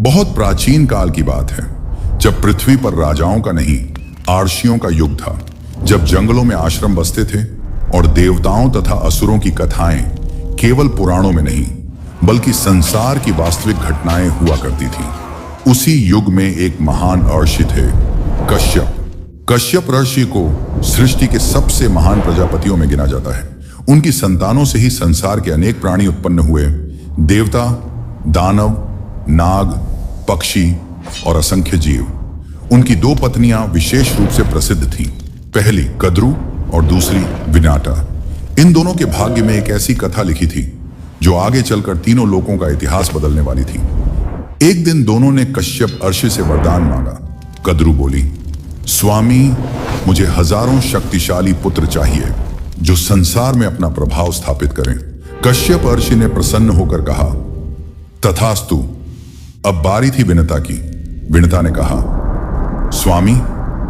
बहुत प्राचीन काल की बात है, जब पृथ्वी पर राजाओं का नहीं, आर्षियों का युग था। जब जंगलों में आश्रम बसते थे और देवताओं तथा असुरों की कथाएं केवल पुराणों में नहीं, बल्कि संसार की वास्तविक घटनाएं हुआ करती थीं। उसी युग में एक महान ऋषि थे, कश्यप। कश्यप ऋषि को सृष्टि के सबसे महान प्रजापतियों में गिना जाता है। उनकी संतानों से ही संसार के अनेक प्राणी उत्पन्न हुए। देवता, दानव, नाग, पक्षी और असंख्य जीव। उनकी दो पत्नियां विशेष रूप से प्रसिद्ध थीं। पहली कद्रु और दूसरी विनाटा। इन दोनों के भाग्य में एक ऐसी कथा लिखी थी जो आगे चलकर तीनों लोकों का इतिहास बदलने वाली थी। एक दिन दोनों ने कश्यप ऋषि से वरदान मांगा। कद्रु बोली, स्वामी, मुझे हजारों शक्तिशाली पुत्र चाहिए जो संसार में अपना प्रभाव स्थापित करें। कश्यप ऋषि ने प्रसन्न होकर कहा, तथास्तु। अब बारी थी विनता की। विनता ने कहा, स्वामी,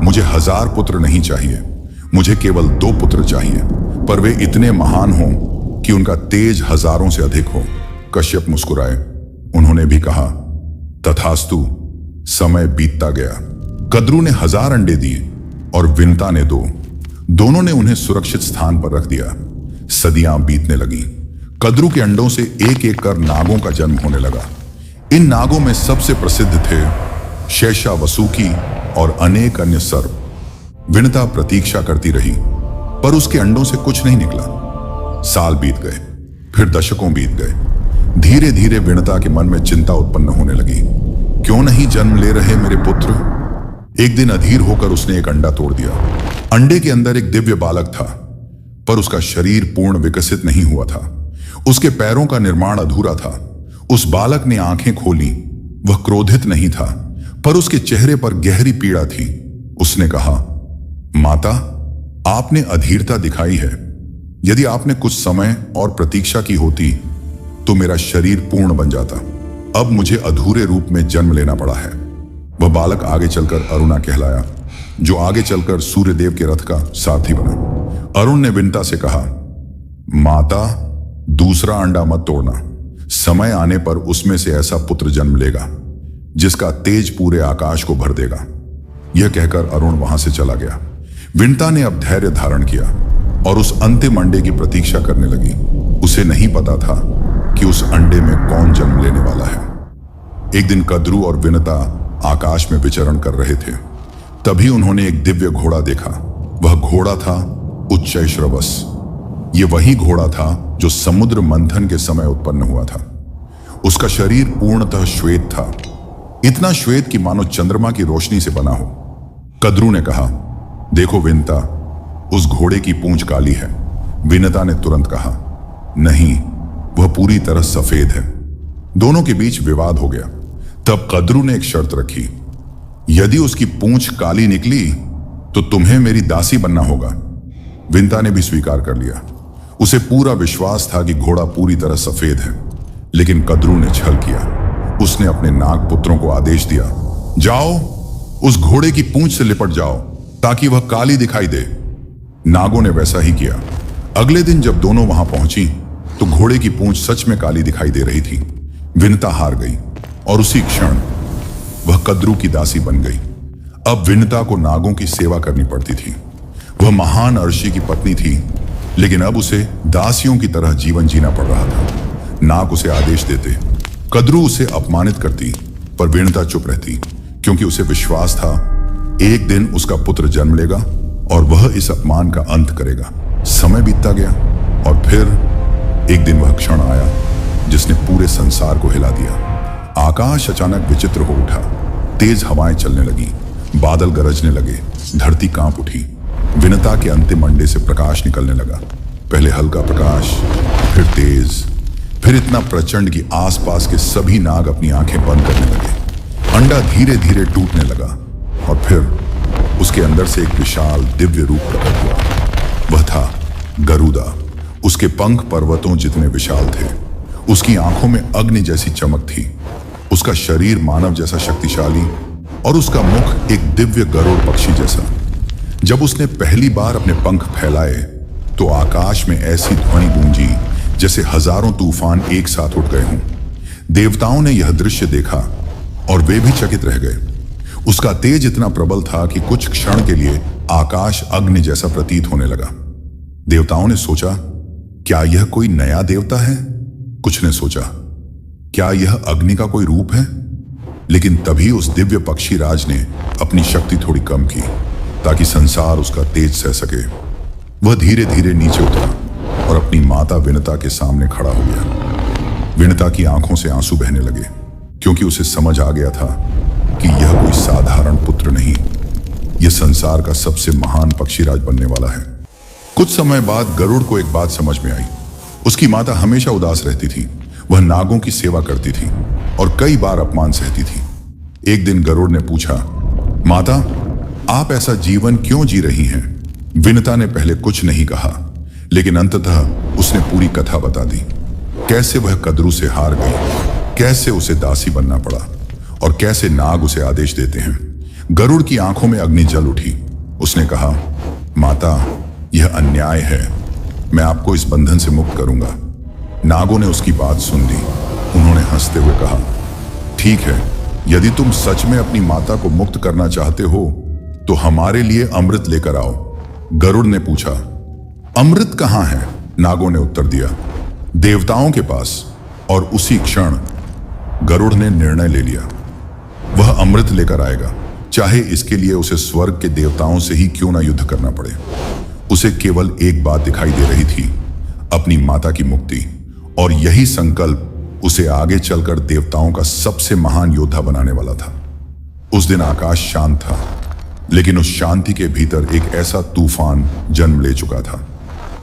मुझे 1000 पुत्र नहीं चाहिए, मुझे केवल 2 पुत्र चाहिए, पर वे इतने महान हों कि उनका तेज हजारों से अधिक हो। कश्यप मुस्कुराए। उन्होंने भी कहा, तथास्तु। समय बीतता गया। कद्रु ने 1000 अंडे दिए और विनता ने 2। दोनों ने उन्हें सुरक्षित स्थान पर रख दिया। सदियां बीतने लगी। कद्रु के अंडों से एक एक कर नागों का जन्म होने लगा। इन नागों में सबसे प्रसिद्ध थे शेषा, वसुकी और अनेक अन्य सर्प। विनता प्रतीक्षा करती रही, पर उसके अंडों से कुछ नहीं निकला। साल बीत गए, फिर दशकों बीत गए। धीरे धीरे विनता के मन में चिंता उत्पन्न होने लगी। क्यों नहीं जन्म ले रहे मेरे पुत्र? एक दिन अधीर होकर उसने एक अंडा तोड़ दिया। अंडे के अंदर एक दिव्य बालक था, पर उसका शरीर पूर्ण विकसित नहीं हुआ था। उसके पैरों का निर्माण अधूरा था। उस बालक ने आंखें खोली। वह क्रोधित नहीं था, पर उसके चेहरे पर गहरी पीड़ा थी। उसने कहा, माता, आपने अधीरता दिखाई है। यदि आपने कुछ समय और प्रतीक्षा की होती तो मेरा शरीर पूर्ण बन जाता। अब मुझे अधूरे रूप में जन्म लेना पड़ा है। वह बालक आगे चलकर अरुणा कहलाया, जो आगे चलकर सूर्यदेव के रथ का सारथी बना। अरुण ने विनता से कहा, माता, दूसरा अंडा मत तोड़ना। समय आने पर उसमें से ऐसा पुत्र जन्म लेगा जिसका तेज पूरे आकाश को भर देगा। यह कहकर अरुण वहां से चला गया। विनता ने अब धैर्य धारण किया और उस अंतिम अंडे की प्रतीक्षा करने लगी। उसे नहीं पता था कि उस अंडे में कौन जन्म लेने वाला है। एक दिन कद्रु और विनता आकाश में विचरण कर रहे थे। तभी उन्होंने एक दिव्य घोड़ा देखा। वह घोड़ा था उच्चैश्रवस। यह वही घोड़ा था जो समुद्र मंथन के समय उत्पन्न हुआ था। उसका शरीर पूर्णतः श्वेत था, इतना श्वेत कि मानो चंद्रमा की रोशनी से बना हो। कद्रु ने कहा, देखो विनता, उस घोड़े की पूंछ काली है। विनता ने तुरंत कहा, नहीं, वह पूरी तरह सफेद है। दोनों के बीच विवाद हो गया। तब कद्रु ने एक शर्त रखी, यदि उसकी पूंछ काली निकली तो तुम्हें मेरी दासी बनना होगा। विनता ने भी स्वीकार कर लिया। उसे पूरा विश्वास था कि घोड़ा पूरी तरह सफेद है, लेकिन कद्रु ने छल किया। उसने अपने नाग पुत्रों को आदेश दिया, जाओ, उस घोड़े की पूंछ से लिपट जाओ ताकि वह काली दिखाई दे। नागों ने वैसा ही किया। अगले दिन जब दोनों वहां पहुंची तो घोड़े की पूंछ सच में काली दिखाई दे रही थी। विनता हार गई और उसी क्षण वह कद्रु की दासी बन गई। अब विनता को नागों की सेवा करनी पड़ती थी। वह महान ऋषि की पत्नी थी, लेकिन अब उसे दासियों की तरह जीवन जीना पड़ रहा था। नाग उसे आदेश देते, कद्रु उसे अपमानित करती, पर विनता चुप रहती, क्योंकि उसे विश्वास था एक दिन उसका पुत्र जन्म लेगा और वह इस अपमान का अंत करेगा। समय बीतता गया और फिर एक दिन वह क्षण आया जिसने पूरे संसार को हिला दिया। आकाश अचानक विचित्र हो उठा। तेज हवाएं चलने लगी, बादल गरजने लगे, धरती कांप उठी। विनता के अंतिम अंडे से प्रकाश निकलने लगा। पहले हल्का प्रकाश, फिर तेज, फिर इतना प्रचंड कि आसपास के सभी नाग अपनी आंखें बंद करने लगे। अंडा धीरे धीरे टूटने लगा और फिर उसके अंदर से एक विशाल दिव्य रूप प्रकट हुआ। वह था गरुदा। उसके पंख पर्वतों जितने विशाल थे। उसकी आंखों में अग्नि जैसी चमक थी। उसका शरीर मानव जैसा शक्तिशाली और उसका मुख एक दिव्य गरुड़ पक्षी जैसा। जब उसने पहली बार अपने पंख फैलाए तो आकाश में ऐसी ध्वनि गूंजी जैसे हजारों तूफान एक साथ उठ गए हों। देवताओं ने यह दृश्य देखा और वे भी चकित रह गए। उसका तेज इतना प्रबल था कि कुछ क्षण के लिए आकाश अग्नि जैसा प्रतीत होने लगा। देवताओं ने सोचा, क्या यह कोई नया देवता है? कुछ ने सोचा, क्या यह अग्नि का कोई रूप है? लेकिन तभी उस दिव्य पक्षी राज ने अपनी शक्ति थोड़ी कम की ताकि संसार उसका तेज सह सके। वह धीरे धीरे नीचे उतरा और अपनी माता विनता के सामने खड़ा हो गया। विनता की आंखों से आंसू बहने लगे, क्योंकि उसे समझ आ गया था कि यह कोई साधारण पुत्र नहीं, यह संसार का सबसे महान पक्षीराज बनने वाला है। कुछ समय बाद गरुड़ को एक बात समझ में आई। उसकी माता हमेशा उदास रहती थी। वह नागों की सेवा करती थी और कई बार अपमान सहती थी। एक दिन गरुड़ ने पूछा, माता, आप ऐसा जीवन क्यों जी रही हैं? विनता ने पहले कुछ नहीं कहा, लेकिन अंततः उसने पूरी कथा बता दी। कैसे वह कद्रू से हार गई, कैसे उसे दासी बनना पड़ा और कैसे नाग उसे आदेश देते हैं। गरुड़ की आंखों में अग्नि जल उठी। उसने कहा, माता, यह अन्याय है। मैं आपको इस बंधन से मुक्त करूंगा। नागों ने उसकी बात सुन ली। उन्होंने हंसते हुए कहा, ठीक है, यदि तुम सच में अपनी माता को मुक्त करना चाहते हो तो हमारे लिए अमृत लेकर आओ। गरुड़ ने पूछा, अमृत कहां है? नागों ने उत्तर दिया, देवताओं के पास। और उसी क्षण गरुड़ ने निर्णय ले लिया, वह अमृत लेकर आएगा, चाहे इसके लिए उसे स्वर्ग के देवताओं से ही क्यों ना युद्ध करना पड़े। उसे केवल एक बात दिखाई दे रही थी, अपनी माता की मुक्ति, और यही संकल्प उसे आगे चलकर देवताओं का सबसे महान योद्धा बनाने वाला था। उस दिन आकाश शांत था, लेकिन उस शांति के भीतर एक ऐसा तूफान जन्म ले चुका था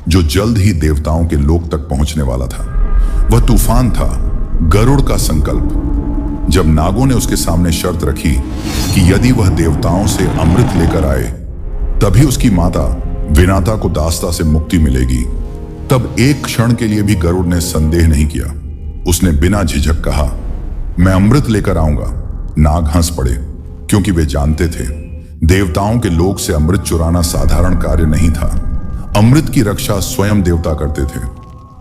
जो जल्द ही देवताओं के लोक तक पहुंचने वाला था। वह तूफान था गरुड़ का संकल्प। जब नागों ने उसके सामने शर्त रखी कि यदि वह देवताओं से अमृत लेकर आए तभी उसकी माता विनाता को दास्ता से मुक्ति मिलेगी, तब एक क्षण के लिए भी गरुड़ ने संदेह नहीं किया। उसने बिना झिझक कहा, मैं अमृत लेकर आऊंगा। नाग हंस पड़े, क्योंकि वे जानते थे देवताओं के लोक से अमृत चुराना साधारण कार्य नहीं था। अमृत की रक्षा स्वयं देवता करते थे।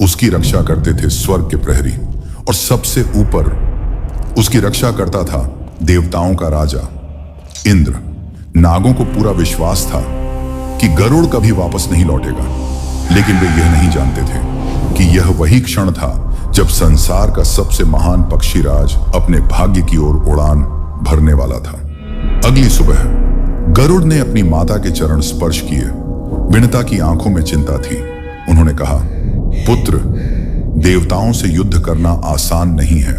उसकी रक्षा करते थे स्वर्ग के प्रहरी, और सबसे ऊपर उसकी रक्षा करता था देवताओं का राजा इंद्र। नागों को पूरा विश्वास था कि गरुड़ कभी वापस नहीं लौटेगा, लेकिन वे यह नहीं जानते थे कि यह वही क्षण था जब संसार का सबसे महान पक्षीराज अपने भाग्य की ओर उड़ान भरने वाला था। अगली सुबह गरुड़ ने अपनी माता के चरण स्पर्श किए। विनता की आंखों में चिंता थी। उन्होंने कहा, पुत्र, देवताओं से युद्ध करना आसान नहीं है।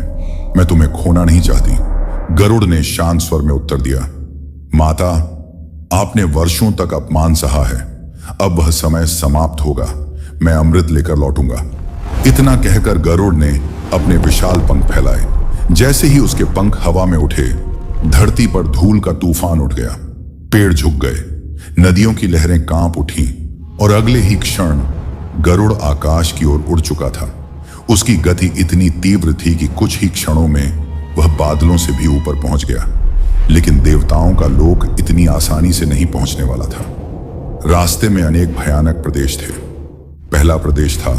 मैं तुम्हें खोना नहीं चाहती। गरुड़ ने शांत स्वर में उत्तर दिया, माता, आपने वर्षों तक अपमान सहा है, अब वह समय समाप्त होगा। मैं अमृत लेकर लौटूंगा। इतना कहकर गरुड़ ने अपने विशाल पंख फैलाए। जैसे ही उसके पंख हवा में उठे, धरती पर धूल का तूफान उठ गया। पेड़ झुक गए, नदियों की लहरें कांप उठीं, और अगले ही क्षण गरुड़ आकाश की ओर उड़ चुका था। उसकी गति इतनी तीव्र थी कि कुछ ही क्षणों में वह बादलों से भी ऊपर पहुंच गया। लेकिन देवताओं का लोक इतनी आसानी से नहीं पहुंचने वाला था। रास्ते में अनेक भयानक प्रदेश थे। पहला प्रदेश था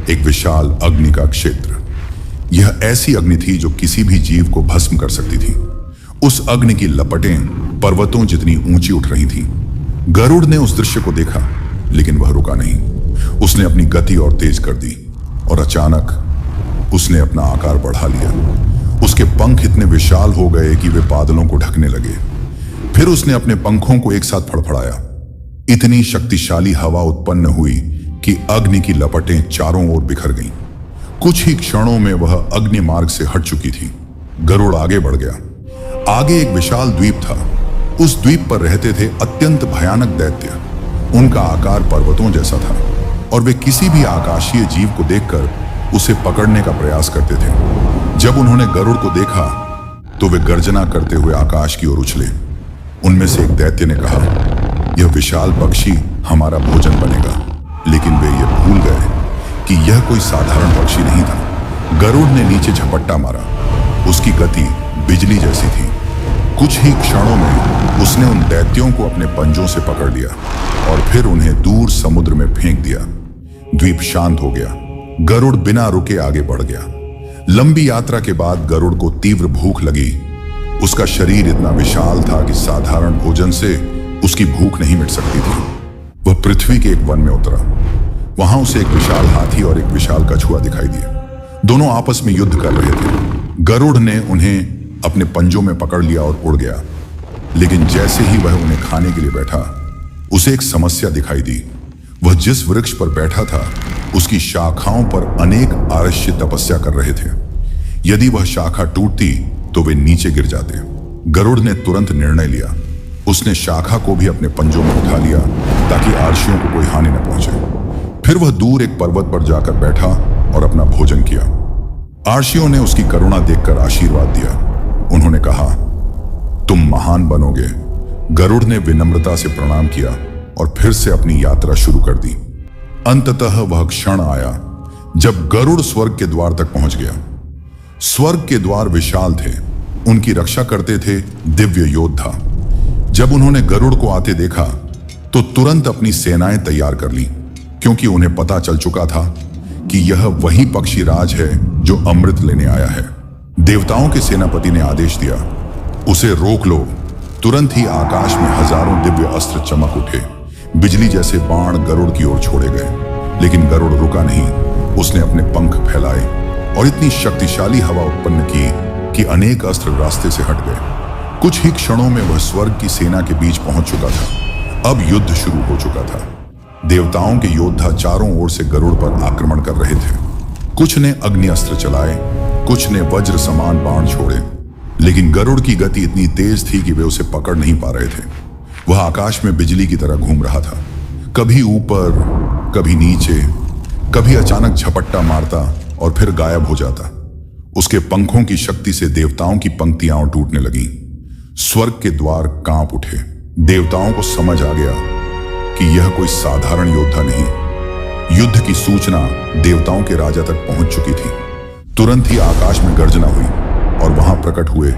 एक विशाल अग्नि का क्षेत्र। यह ऐसी अग्नि थी जो किसी भी जीव को भस्म कर सकती थी। उस अग्नि की लपटें पर्वतों जितनी ऊंची उठ रही थीं। गरुड़ ने उस दृश्य को देखा, लेकिन वह रुका नहीं। उसने अपनी गति और तेज कर दी, और अचानक उसने अपना आकार बढ़ा लिया। उसके पंख इतने विशाल हो गए कि वे बादलों को ढकने लगे। फिर उसने अपने पंखों को एक साथ फड़फड़ाया। इतनी शक्तिशाली हवा उत्पन्न हुई कि अग्नि की लपटें चारों ओर बिखर गईं। कुछ ही क्षणों में वह अग्नि मार्ग से हट चुकी थी। गरुड़ आगे बढ़ गया। आगे एक विशाल द्वीप था। उस द्वीप पर रहते थे अत्यंत भयानक दैत्य। उनका आकार पर्वतों जैसा था, और वे किसी भी आकाशीय जीव को देखकर उसे पकड़ने का प्रयास करते थे। जब उन्होंने गरुड़ को देखा तो वे गर्जना करते हुए आकाश की ओर उछले। उनमें से एक दैत्य ने कहा, यह विशाल पक्षी हमारा भोजन बनेगा। लेकिन वे ये भूल गए कि यह कोई साधारण पक्षी नहीं था। गरुड़ ने नीचे झपट्टा मारा। उसकी गति बिजली जैसी थी। कुछ ही क्षणों में उसने उन दैत्यों को अपने पंजों से पकड़ लिया और फिर उन्हें दूर समुद्र में फेंक दिया। द्वीप शांत हो गया। गरुड़ बिना रुके आगे बढ़ गया। लंबी यात्रा के बाद गरुड़ को तीव्र भूख लगी उसका शरीर इतना विशाल था कि साधारण भोजन से उसकी भूख नहीं मिट सकती थी। वह पृथ्वी के एक वन में उतरा। वहां उसे एक विशाल हाथी और एक विशाल कछुआ दिखाई दिया। दोनों आपस में युद्ध कर रहे थे। गरुड़ ने उन्हें अपने पंजों में पकड़ लिया और उड़ गया, लेकिन जैसे ही वह उन्हें खाने के लिए बैठा, उसे एक समस्या दिखाई दी। वह जिस वृक्ष पर बैठा था, उसकी शाखाओं पर अनेक आरष्य तपस्या कर रहे थे। यदि वह शाखा टूटती तो वे नीचे गिर जाते। गरुड़ ने तुरंत निर्णय लिया। उसने शाखा को भी अपने पंजों में उठा लिया ताकि आरक्षियों को कोई हानि न पहुंचे। फिर वह दूर एक पर्वत पर जाकर बैठा और अपना भोजन किया। आरक्षियों ने उसकी करुणा देखकर आशीर्वाद दिया। उन्होंने कहा, तुम महान बनोगे। गरुड़ ने विनम्रता से प्रणाम किया और फिर से अपनी यात्रा शुरू कर दी। अंततः वह क्षण आया जब गरुड़ स्वर्ग के द्वार तक पहुंच गया। स्वर्ग के द्वार विशाल थे। उनकी रक्षा करते थे दिव्य योद्धा। जब उन्होंने गरुड़ को आते देखा तो तुरंत अपनी सेनाएं तैयार कर ली, क्योंकि उन्हें पता चल चुका था कि यह वही पक्षी राज है जो अमृत लेने आया है। देवताओं के सेनापति ने आदेश दिया, उसे रोक लो। तुरंत ही आकाश में हजारों दिव्य अस्त्र चमक उठे। बिजली जैसे बाण गरुड़ की ओर छोड़े गए, लेकिन गरुड़ रुका नहीं। उसने अपने पंख फैलाए और इतनी शक्तिशाली हवा उत्पन्न की कि अनेक अस्त्र रास्ते से हट गए। कुछ ही क्षणों में वह स्वर्ग की सेना के बीच पहुंच चुका था। अब युद्ध शुरू हो चुका था। देवताओं के योद्धा चारों ओर से गरुड़ पर आक्रमण कर रहे थे। कुछ ने अग्नि अस्त्र चलाए, कुछ ने वज्र समान बाण छोड़े, लेकिन गरुड़ की गति इतनी तेज थी कि वे उसे पकड़ नहीं पा रहे थे। वह आकाश में बिजली की तरह घूम रहा था, कभी ऊपर, कभी नीचे, कभी अचानक झपट्टा मारता और फिर गायब हो जाता। उसके पंखों की शक्ति से देवताओं की पंक्तियां टूटने लगी। स्वर्ग के द्वार कांप उठे। देवताओं को समझ आ गया कि यह कोई साधारण योद्धा नहीं। युद्ध की सूचना देवताओं के राजा तक पहुंच चुकी थी। तुरंत ही आकाश में गर्जना हुई और वहां प्रकट हुए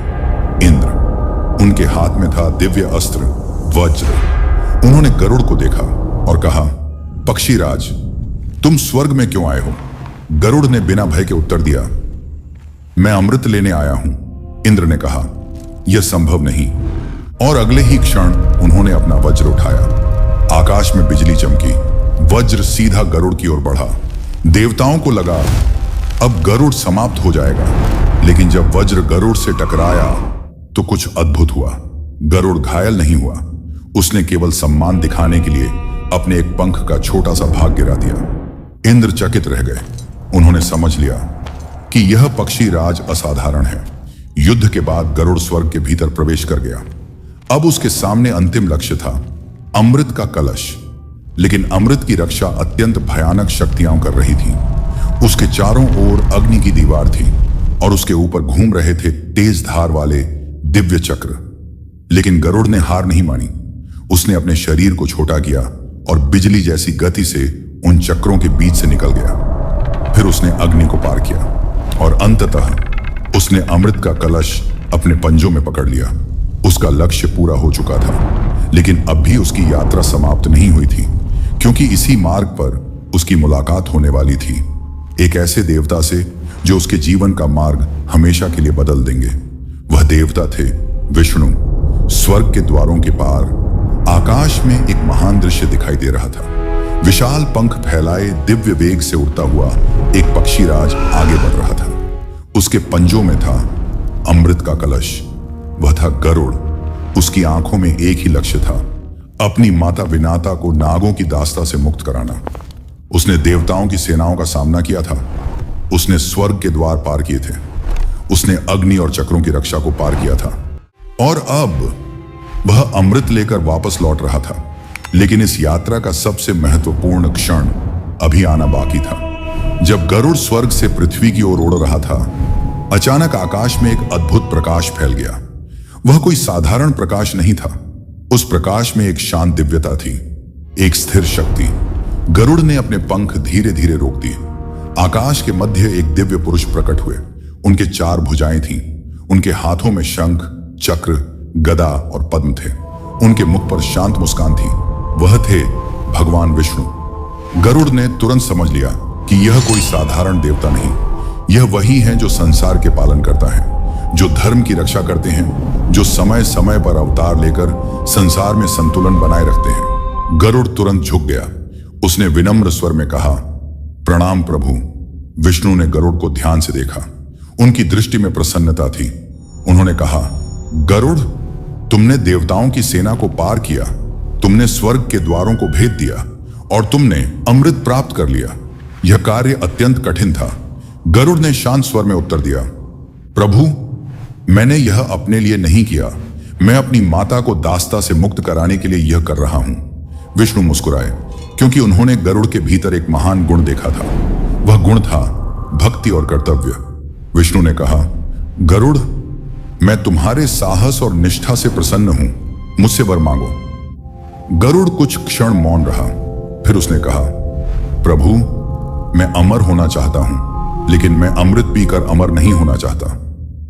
इंद्र। उनके हाथ में था दिव्य अस्त्र वज्र। उन्होंने गरुड़ को देखा और कहा, पक्षीराज, तुम स्वर्ग में क्यों आए हो? गरुड़ ने बिना भय के उत्तर दिया, मैं अमृत लेने आया हूं। इंद्र ने कहा, यह संभव नहीं। और अगले ही क्षण उन्होंने अपना वज्र उठाया। आकाश में बिजली चमकी। वज्र सीधा गरुड़ की ओर बढ़ा। देवताओं को लगा अब गरुड़ समाप्त हो जाएगा, लेकिन जब वज्र गरुड़ से टकराया तो कुछ अद्भुत हुआ। गरुड़ घायल नहीं हुआ। उसने केवल सम्मान दिखाने के लिए अपने एक पंख का छोटा सा भाग गिरा दिया। इंद्र चकित रह गए। उन्होंने समझ लिया कि यह पक्षी राज असाधारण है। युद्ध के बाद गरुड़ स्वर्ग के भीतर प्रवेश कर गया। अब उसके सामने अंतिम लक्ष्य था, अमृत का कलश। लेकिन अमृत की रक्षा अत्यंत भयानक शक्तियां कर रही थी। उसके चारों ओर अग्नि की दीवार थी और उसके ऊपर घूम रहे थे तेज धार वाले दिव्य चक्र। लेकिन गरुड़ ने हार नहीं मानी। उसने अपने शरीर को छोटा किया और बिजली जैसी गति से उन चक्रों के बीच से निकल गया। फिर उसने अग्नि को पार किया और अंततः उसने अमृत का कलश अपने पंजों में पकड़ लिया। उसका लक्ष्य पूरा हो चुका था, लेकिन अब भी उसकी यात्रा समाप्त नहीं हुई थी, क्योंकि इसी मार्ग पर उसकी मुलाकात होने वाली थी एक ऐसे देवता से जो उसके जीवन का मार्ग हमेशा के लिए बदल देंगे। वह देवता थे विष्णु। स्वर्ग के द्वारों के पार आकाश में एक महान दृश्य दिखाई दे रहा था। विशाल पंख फैलाए दिव्य वेग से उड़ता हुआ एक पक्षीराज आगे बढ़ रहा था। उसके पंजों में था अमृत का कलश। वह था गरुड़। उसकी आंखों में एक ही लक्ष्य था, अपनी माता विनाता को नागों की दास्ता से मुक्त कराना। उसने देवताओं की सेनाओं का सामना किया था। उसने स्वर्ग के द्वार पार किए थे। उसने अग्नि और चक्रों की रक्षा को पार किया था और अब वह अमृत लेकर वापस लौट रहा था। लेकिन इस यात्रा का सबसे महत्वपूर्ण क्षण अभी आना बाकी था। जब गरुड़ स्वर्ग से पृथ्वी की ओर उड़ रहा था, अचानक आकाश में एक अद्भुत प्रकाश फैल गया। वह कोई साधारण प्रकाश नहीं था। उस प्रकाश में एक शांत दिव्यता थी, एक स्थिर शक्ति। गरुड़ ने अपने पंख धीरे धीरे रोक दिए। आकाश के मध्य एक दिव्य पुरुष प्रकट हुए। उनके 4 भुजाएं थीं। उनके हाथों में शंख, चक्र, गदा और पद्म थे। उनके मुख पर शांत मुस्कान थी। वह थे भगवान विष्णु। गरुड़ ने तुरंत समझ लिया कि यह कोई साधारण देवता नहीं, यह वही है जो संसार के पालन करता है, जो धर्म की रक्षा करते हैं, जो समय समय पर अवतार लेकर संसार में संतुलन बनाए रखते हैं। गरुड़ तुरंत झुक गया। उसने विनम्र स्वर में कहा, प्रणाम प्रभु। विष्णु ने गरुड़ को ध्यान से देखा। उनकी दृष्टि में प्रसन्नता थी। उन्होंने कहा, गरुड़, तुमने देवताओं की सेना को पार किया, तुमने स्वर्ग के द्वारों को भेद दिया और तुमने अमृत प्राप्त कर लिया। यह कार्य अत्यंत कठिन था। गरुड़ ने शांत स्वर में उत्तर दिया, प्रभु, मैंने यह अपने लिए नहीं किया। मैं अपनी माता को दास्ता से मुक्त कराने के लिए यह कर रहा हूं। विष्णु मुस्कुराए, क्योंकि उन्होंने गरुड़ के भीतर एक महान गुण देखा था। वह गुण था भक्ति और कर्तव्य। विष्णु ने कहा, गरुड़, मैं तुम्हारे साहस और निष्ठा से प्रसन्न हूं। मुझसे वर मांगो। गरुड़ कुछ क्षण मौन रहा। फिर उसने कहा, प्रभु, मैं अमर होना चाहता हूं, लेकिन मैं अमृत पीकर अमर नहीं होना चाहता।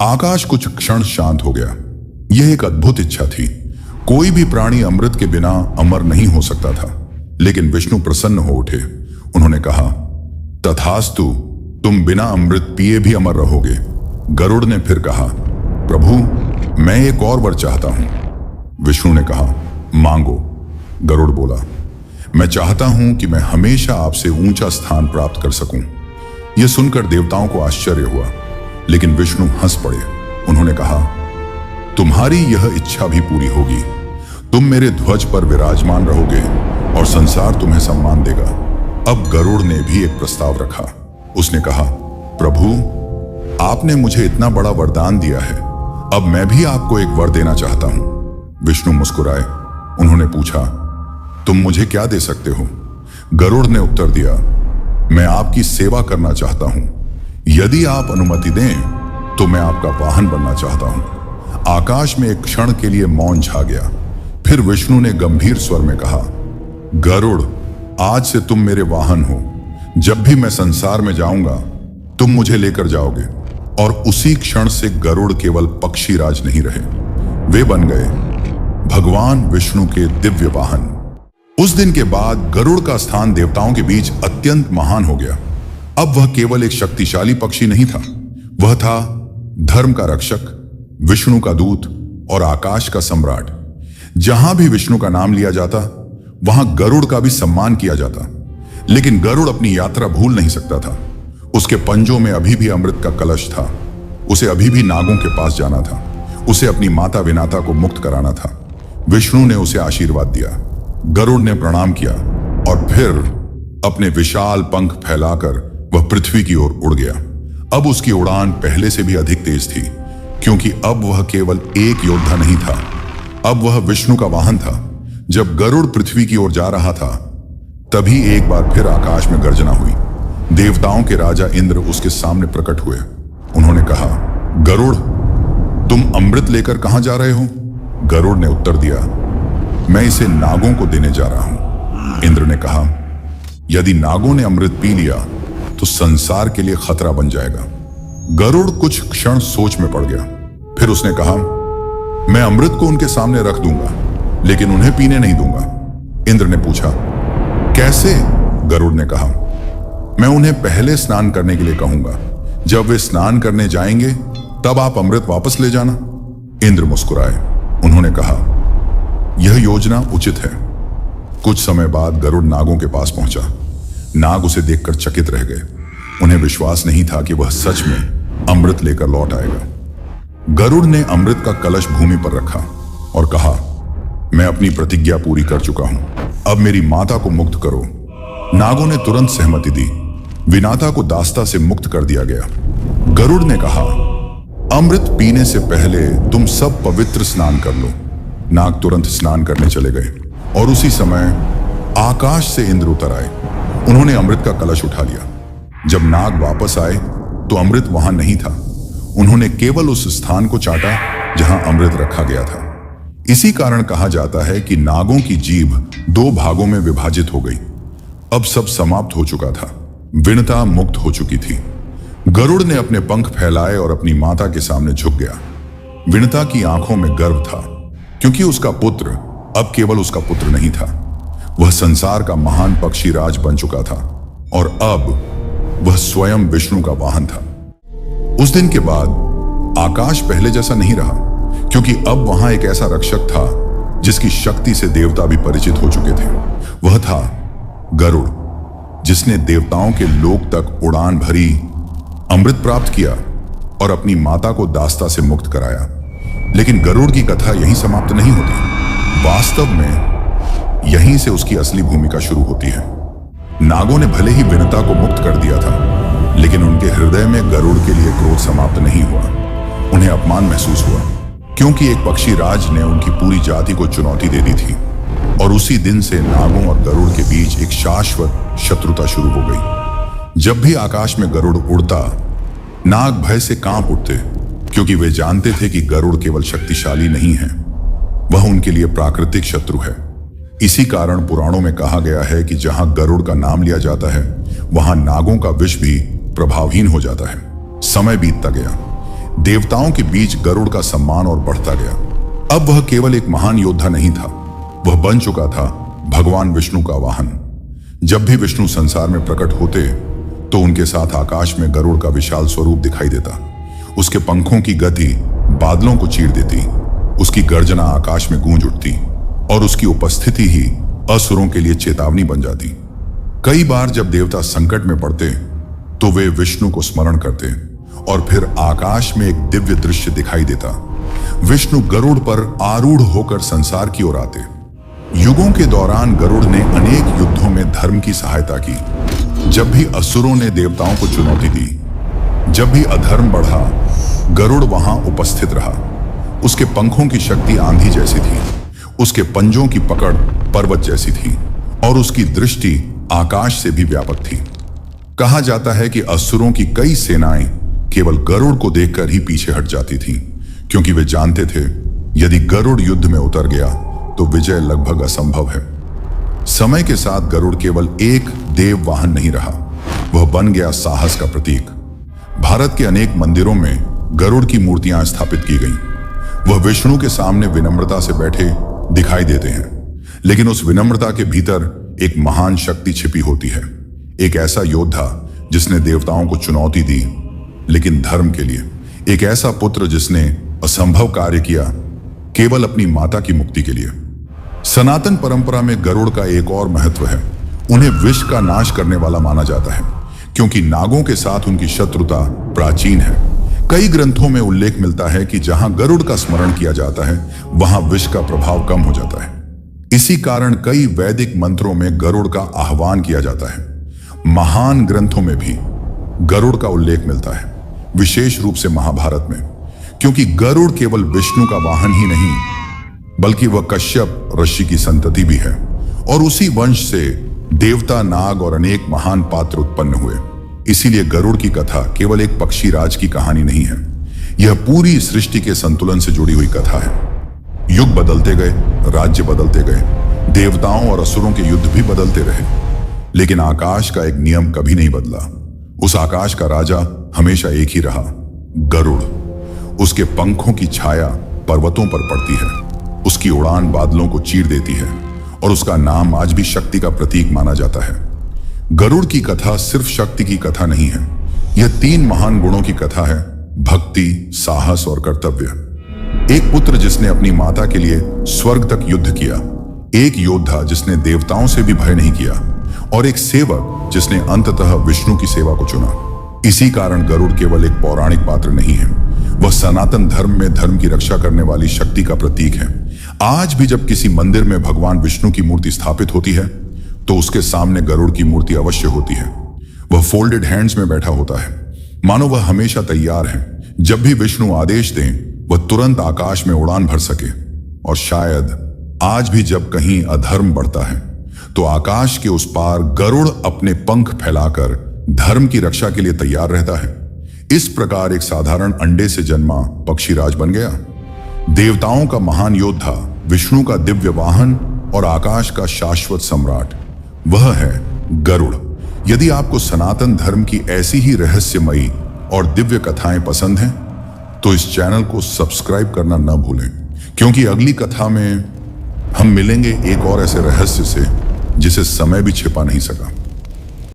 आकाश कुछ क्षण शांत हो गया। यह एक अद्भुत इच्छा थी। कोई भी प्राणी अमृत के बिना अमर नहीं हो सकता था। लेकिन विष्णु प्रसन्न हो उठे। उन्होंने कहा, तथास्तु, तुम बिना अमृत पिए भी अमर रहोगे। गरुड़ ने फिर कहा, प्रभु, मैं एक और वर चाहता हूं। विष्णु ने कहा, मांगो। गरुड़ बोला, मैं चाहता हूं कि मैं हमेशा आपसे ऊंचा स्थान प्राप्त कर सकूं। यह सुनकर देवताओं को आश्चर्य हुआ, लेकिन विष्णु हंस पड़े। उन्होंने कहा, तुम्हारी यह इच्छा भी पूरी होगी। तुम मेरे ध्वज पर विराजमान रहोगे और संसार तुम्हें सम्मान देगा। अब गरुड़ ने भी एक प्रस्ताव रखा। उसने कहा, प्रभु, आपने मुझे इतना बड़ा वरदान दिया है, अब मैं भी आपको एक वर देना चाहता हूं। विष्णु मुस्कुराए। उन्होंने पूछा, तुम मुझे क्या दे सकते हो? गरुड़ ने उत्तर दिया, मैं आपकी सेवा करना चाहता हूं। यदि आप अनुमति दें तो मैं आपका वाहन बनना चाहता हूं। आकाश में एक क्षण के लिए मौन छा गया। फिर विष्णु ने गंभीर स्वर में कहा, गरुड़, आज से तुम मेरे वाहन हो। जब भी मैं संसार में जाऊंगा, तुम मुझे लेकर जाओगे। और उसी क्षण से गरुड़ केवल पक्षी राज नहीं रहे, वे बन गए भगवान विष्णु के दिव्य वाहन। उस दिन के बाद गरुड़ का स्थान देवताओं के बीच अत्यंत महान हो गया। अब वह केवल एक शक्तिशाली पक्षी नहीं था, वह था धर्म का रक्षक, विष्णु का दूत और आकाश का सम्राट। जहां भी विष्णु का नाम लिया जाता, वहां गरुड़ का भी सम्मान किया जाता। लेकिन गरुड़ अपनी यात्रा भूल नहीं सकता था। उसके पंजों में अभी भी अमृत का कलश था। उसे अभी भी नागों के पास जाना था। उसे अपनी माता विनाता को मुक्त कराना था। विष्णु ने उसे आशीर्वाद दिया। गरुड़ ने प्रणाम किया और फिर अपने विशाल पंख फैलाकर वह पृथ्वी की ओर उड़ गया। अब उसकी उड़ान पहले से भी अधिक तेज थी, क्योंकि अब वह केवल एक योद्धा नहीं था, अब वह विष्णु का वाहन था। जब गरुड़ पृथ्वी की ओर जा रहा था, तभी एक बार फिर आकाश में गर्जना हुई। देवताओं के राजा इंद्र उसके सामने प्रकट हुए। उन्होंने कहा, गरुड़, तुम अमृत लेकर कहां जा रहे हो? गरुड़ ने उत्तर दिया, मैं इसे नागों को देने जा रहा हूं। इंद्र ने कहा, यदि नागों ने अमृत पी लिया तो संसार के लिए खतरा बन जाएगा। गरुड़ कुछ क्षण सोच में पड़ गया। फिर उसने कहा, मैं अमृत को उनके सामने रख दूंगा, लेकिन उन्हें पीने नहीं दूंगा। इंद्र ने पूछा, कैसे? गरुड़ ने कहा, मैं उन्हें पहले स्नान करने के लिए कहूंगा। जब वे स्नान करने जाएंगे, तब आप अमृत वापस ले जाना। इंद्र मुस्कुराए। उन्होंने कहा, यह योजना उचित है। कुछ समय बाद गरुड़ नागों के पास पहुंचा। नाग उसे देखकर चकित रह गए। उन्हें विश्वास नहीं था कि वह सच में अमृत लेकर लौट आएगा। गरुड़ ने अमृत का कलश भूमि पर रखा और कहा, मैं अपनी प्रतिज्ञा पूरी कर चुका हूं, अब मेरी माता को मुक्त करो। नागों ने तुरंत सहमति दी। विनाता को दास्ता से मुक्त कर दिया गया। गरुड़ ने कहा, अमृत पीने से पहले तुम सब पवित्र स्नान कर लो। नाग तुरंत स्नान करने चले गए और उसी समय आकाश से इंद्र उतर आए। उन्होंने अमृत का कलश उठा लिया। जब नाग वापस आए तो अमृत वहां नहीं था। उन्होंने केवल उस स्थान को चाटा जहां अमृत रखा गया था। इसी कारण कहा जाता है कि नागों की जीभ 2 भागों में विभाजित हो गई। अब सब समाप्त हो चुका था। विनता मुक्त हो चुकी थी। गरुड़ ने अपने पंख फैलाए और अपनी माता के सामने झुक गया। विनता की आंखों में गर्व था, क्योंकि उसका पुत्र अब केवल उसका पुत्र नहीं था, वह संसार का महान पक्षी राज बन चुका था और अब वह स्वयं विष्णु का वाहन था। उस दिन के बाद आकाश पहले जैसा नहीं रहा, क्योंकि अब वहां एक ऐसा रक्षक था जिसकी शक्ति से देवता भी परिचित हो चुके थे। वह था गरुड़, जिसने देवताओं के लोक तक उड़ान भरी, अमृत प्राप्त किया और अपनी माता को दास्ता से मुक्त कराया। लेकिन गरुड़ की कथा यहीं समाप्त नहीं होती। वास्तव में यहीं से उसकी असली भूमिका शुरू होती है। नागों ने भले ही विनता को मुक्त कर दिया था, लेकिन उनके हृदय में गरुड़ के लिए क्रोध समाप्त नहीं हुआ। उन्हें अपमान महसूस हुआ, क्योंकि एक पक्षी राज ने उनकी पूरी जाति को चुनौती दे दी थी। और उसी दिन से नागों और गरुड़ के बीच एक शाश्वत शत्रुता शुरू हो गई। जब भी आकाश में गरुड़ उड़ता, नाग भय से कांप उठते, क्योंकि वे जानते थे कि गरुड़ केवल शक्तिशाली नहीं है, वह उनके लिए प्राकृतिक शत्रु है। इसी कारण पुराणों में कहा गया है कि जहां गरुड़ का नाम लिया जाता है, वहां नागों का विष भी प्रभावहीन हो जाता है। समय बीतता गया, देवताओं के बीच गरुड़ का सम्मान और बढ़ता गया। अब वह केवल एक महान योद्धा नहीं था, वह बन चुका था भगवान विष्णु का वाहन। जब भी विष्णु संसार में प्रकट होते, तो उनके साथ आकाश में गरुड़ का विशाल स्वरूप दिखाई देता। उसके पंखों की गति बादलों को चीर देती, उसकी गर्जना आकाश में गूंज उठती और उसकी उपस्थिति ही असुरों के लिए चेतावनी बन जाती। कई बार जब देवता संकट में पड़ते, तो वे विष्णु को स्मरण करते और फिर आकाश में एक दिव्य दृश्य दिखाई देता। विष्णु गरुड़ पर आरूढ़ होकर संसार की ओर आते। युगों के दौरान गरुड़ ने अनेक युद्धों में धर्म की सहायता की। जब भी असुरों ने देवताओं को चुनौती दी, जब भी अधर्म बढ़ा, गरुड़ वहां उपस्थित रहा। उसके पंखों की शक्ति आंधी जैसी थी, उसके पंजों की पकड़ पर्वत जैसी थी और उसकी दृष्टि आकाश से भी व्यापक थी। कहा जाता है कि असुरों की कई सेनाएं केवल गरुड़ को देखकर ही पीछे हट जाती थीं, क्योंकि वे जानते थे यदि गरुड़ युद्ध में उतर गया तो विजय लगभग असंभव है। समय के साथ गरुड़ केवल एक देव वाहन नहीं रहा, वह बन गया साहस का प्रतीक। भारत के अनेक मंदिरों में गरुड़ की मूर्तियां स्थापित की गईं। वह विष्णु के सामने विनम्रता से बैठे दिखाई देते हैं, लेकिन उस विनम्रता के भीतर एक महान शक्ति छिपी होती है। एक ऐसा योद्धा जिसने देवताओं को चुनौती दी, लेकिन धर्म के लिए। एक ऐसा पुत्र जिसने असंभव कार्य किया केवल अपनी माता की मुक्ति के लिए। सनातन परंपरा में गरुड़ का एक और महत्व है। उन्हें विष का नाश करने वाला माना जाता है, क्योंकि नागों के साथ उनकी शत्रुता प्राचीन है। कई ग्रंथों में उल्लेख मिलता है कि जहां गरुड़ का स्मरण किया जाता है, वहां विष का प्रभाव कम हो जाता है। इसी कारण कई वैदिक मंत्रों में गरुड़ का आह्वान किया जाता है। महान ग्रंथों में भी गरुड़ का उल्लेख मिलता है, विशेष रूप से महाभारत में, क्योंकि गरुड़ केवल विष्णु का वाहन ही नहीं, बल्कि वह कश्यप ऋषि की संतति भी है। और उसी वंश से देवता, नाग और अनेक महान पात्र उत्पन्न हुए। इसीलिए गरुड़ की कथा केवल एक पक्षी राज की कहानी नहीं है, यह पूरी सृष्टि के संतुलन से जुड़ी हुई कथा है। युग बदलते गए, राज्य बदलते गए, देवताओं और असुरों के युद्ध भी बदलते रहे, लेकिन आकाश का एक नियम कभी नहीं बदला। उस आकाश का राजा हमेशा एक ही रहा, गरुड़। उसके पंखों की छाया पर्वतों पर पड़ती है, उसकी उड़ान बादलों को चीर देती है और उसका नाम आज भी शक्ति का प्रतीक माना जाता है। गरुड़ की कथा सिर्फ शक्ति की कथा नहीं है, यह 3 महान गुणों की कथा है: भक्ति, साहस और कर्तव्य। एक पुत्र जिसने अपनी माता के लिए स्वर्ग तक युद्ध किया, एक योद्धा जिसने देवताओं से भी भय नहीं किया, और एक सेवक जिसने अंततः विष्णु की सेवा को चुना। इसी कारण गरुड़ केवल एक पौराणिक पात्र नहीं है, वह सनातन धर्म में धर्म की रक्षा करने वाली शक्ति का प्रतीक है। आज भी जब किसी मंदिर में भगवान विष्णु की मूर्ति स्थापित होती है, तो उसके सामने गरुड़ की मूर्ति अवश्य होती है। वह फोल्डेड हैंड्स में बैठा होता है, मानो वह हमेशा तैयार है। जब भी विष्णु आदेश दें, वह तुरंत आकाश में उड़ान भर सके। और शायद आज भी जब कहीं अधर्म बढ़ता है, तो आकाश के उस पार गरुड़ अपने पंख फैलाकर धर्म की रक्षा के लिए तैयार रहता है। इस प्रकार एक साधारण अंडे से जन्मा पक्षीराज बन गया। देवताओं का महान योद्धा, विष्णु का दिव्य वाहन और आकाश का शाश्वत सम्राट, वह है गरुड़। यदि आपको सनातन धर्म की ऐसी ही रहस्यमयी और दिव्य कथाएं पसंद हैं, तो इस चैनल को सब्सक्राइब करना न भूलें, क्योंकि अगली कथा में हम मिलेंगे एक और ऐसे रहस्य से जिसे समय भी छिपा नहीं सका।